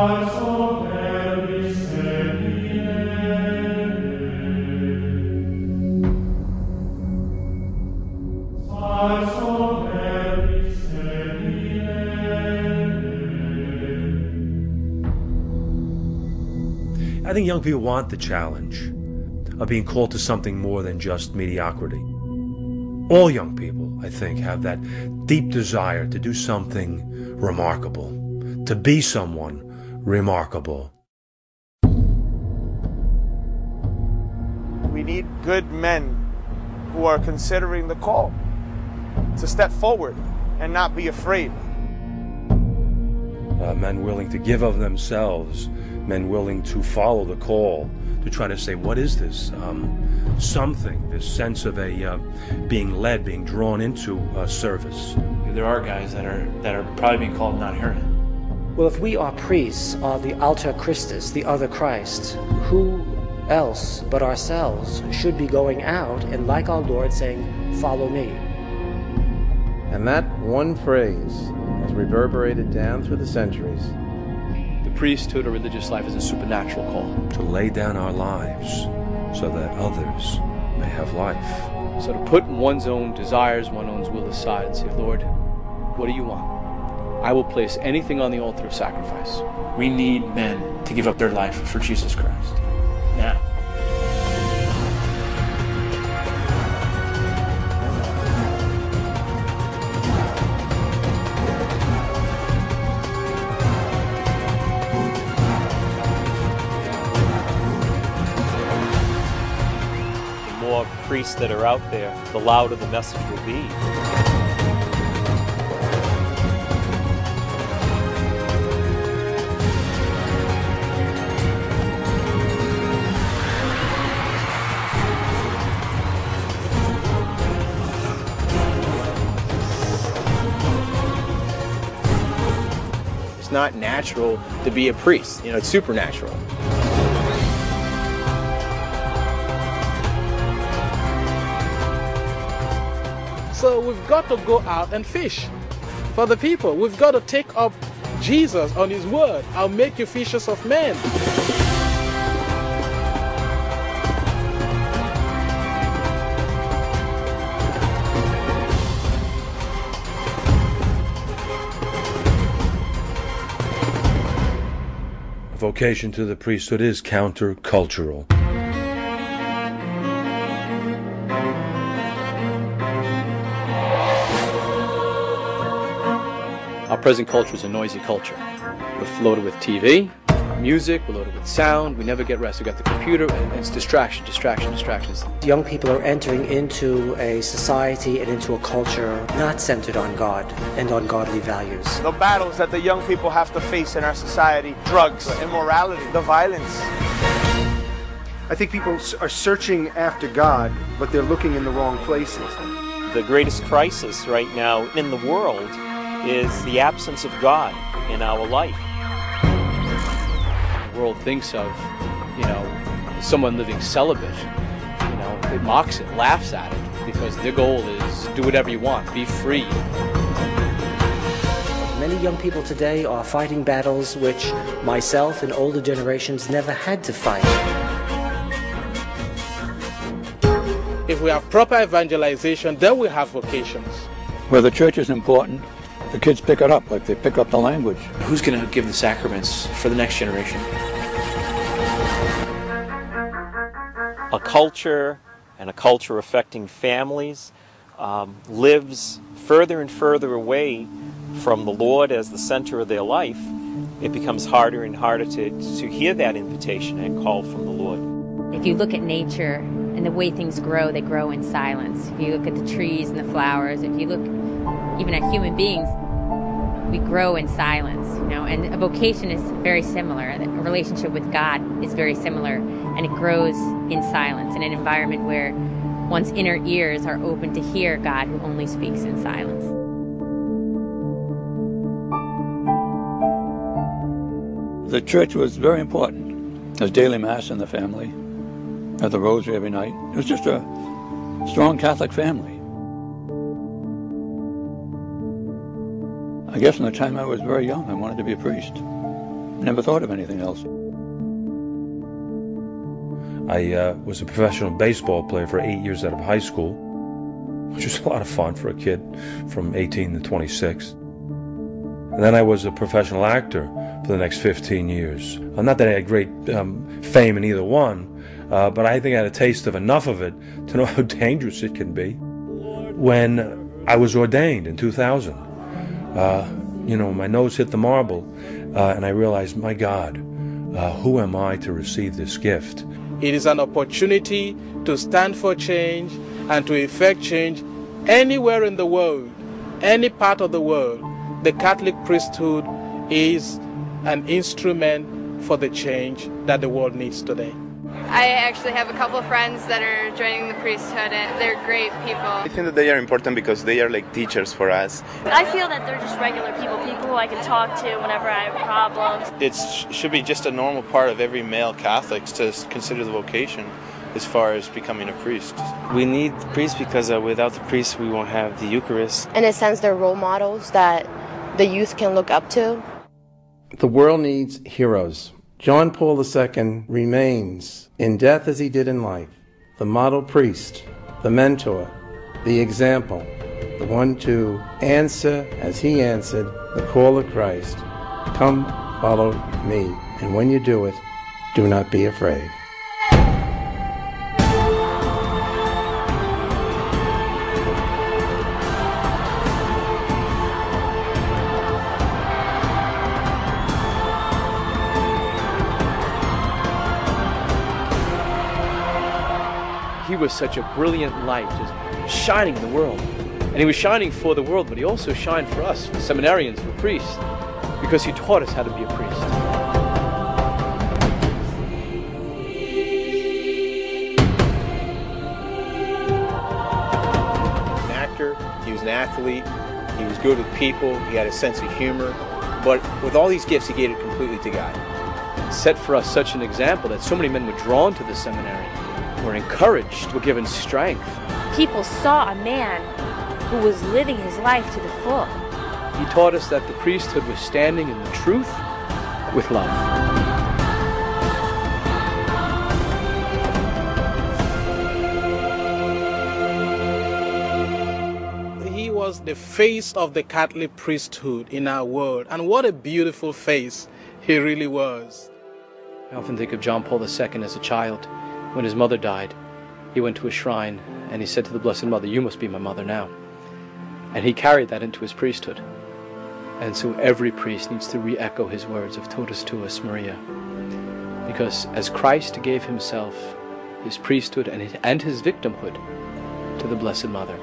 I think young people want the challenge of being called to something more than just mediocrity. All young people, I think, have that deep desire to do something remarkable, to be someone remarkable. We need good men who are considering the call to step forward and not be afraid. Men willing to give of themselves, men willing to follow the call, to try to say, what is this? Something, this sense of being led, being drawn into service. There are guys that are probably being called not hearing it. Well, if we are priests, are the alter Christus, the other Christ, who else but ourselves should be going out and, like our Lord, saying, follow me? And that one phrase has reverberated down through the centuries. The priesthood or religious life is a supernatural call. To lay down our lives so that others may have life. So to put one's own desires, one's own will aside and say, Lord, what do you want? I will place anything on the altar of sacrifice. We need men to give up their life for Jesus Christ. Now. The more priests that are out there, the louder the message will be. It's not natural to be a priest, it's supernatural. So we've got to go out and fish for the people. We've got to take up Jesus on his word. I'll make you fishers of men. Vocation to the priesthood is countercultural. Our present culture is a noisy culture. We're floated with TV, music, we're loaded with sound, we never get rest. We've got the computer, and it's distractions. Young people are entering into a society and into a culture not centered on God and on godly values. The battles that the young people have to face in our society, drugs, immorality, the violence. I think people are searching after God, but they're looking in the wrong places. The greatest crisis right now in the world is the absence of God in our life. The world thinks of, someone living celibate. It mocks it, laughs at it, because their goal is do whatever you want, be free. Many young people today are fighting battles which myself and older generations never had to fight. If we have proper evangelization, then we have vocations. Where the church is important, the kids pick it up, like they pick up the language. Who's going to give the sacraments for the next generation? A culture, and a culture affecting families, lives further and further away from the Lord as the center of their life. It becomes harder and harder to hear that invitation and call from the Lord. If you look at nature and the way things grow, they grow in silence. If you look at the trees and the flowers, if you look even at human beings, we grow in silence, and a vocation is very similar. A relationship with God is very similar, and it grows in silence in an environment where one's inner ears are open to hear God who only speaks in silence. The church was very important. There's daily mass in the family, at the rosary every night. It was just a strong Catholic family. I guess from the time I was very young, I wanted to be a priest. never thought of anything else. I was a professional baseball player for 8 years out of high school, which was a lot of fun for a kid from 18 to 26. And then I was a professional actor for the next 15 years. Not that I had great fame in either one, but I think I had a taste of enough of it to know how dangerous it can be. When I was ordained in 2000, my nose hit the marble, and I realized, my God, who am I to receive this gift? It is an opportunity to stand for change and to effect change anywhere in the world, any part of the world. The Catholic priesthood is an instrument for the change that the world needs today. I actually have a couple of friends that are joining the priesthood, and they're great people. I think that they are important because they are like teachers for us. I feel that they're just regular people who I can talk to whenever I have problems. It should be just a normal part of every male Catholic to consider the vocation as far as becoming a priest. We need the priest because without the priest we won't have the Eucharist. In a sense, they're role models that the youth can look up to. The world needs heroes. John Paul II remains, in death as he did in life, the model priest, the mentor, the example, the one to answer as he answered the call of Christ. Come, follow me, and when you do it, do not be afraid. He was such a brilliant light, just shining in the world. And he was shining for the world, but he also shined for us, for seminarians, for priests, because he taught us how to be a priest. An actor, he was an athlete, he was good with people, he had a sense of humor, but with all these gifts he gave it completely to God. Set for us such an example that so many men were drawn to the seminary, were encouraged, were given strength. People saw a man who was living his life to the full. He taught us that the priesthood was standing in the truth with love. He was the face of the Catholic priesthood in our world, and what a beautiful face he really was. I often think of John Paul II as a child. When his mother died, he went to a shrine and he said to the Blessed Mother, "You must be my mother now." And he carried that into his priesthood. And so every priest needs to re-echo his words of Totus Tuus Maria. Because as Christ gave himself, his priesthood and his victimhood to the Blessed Mother,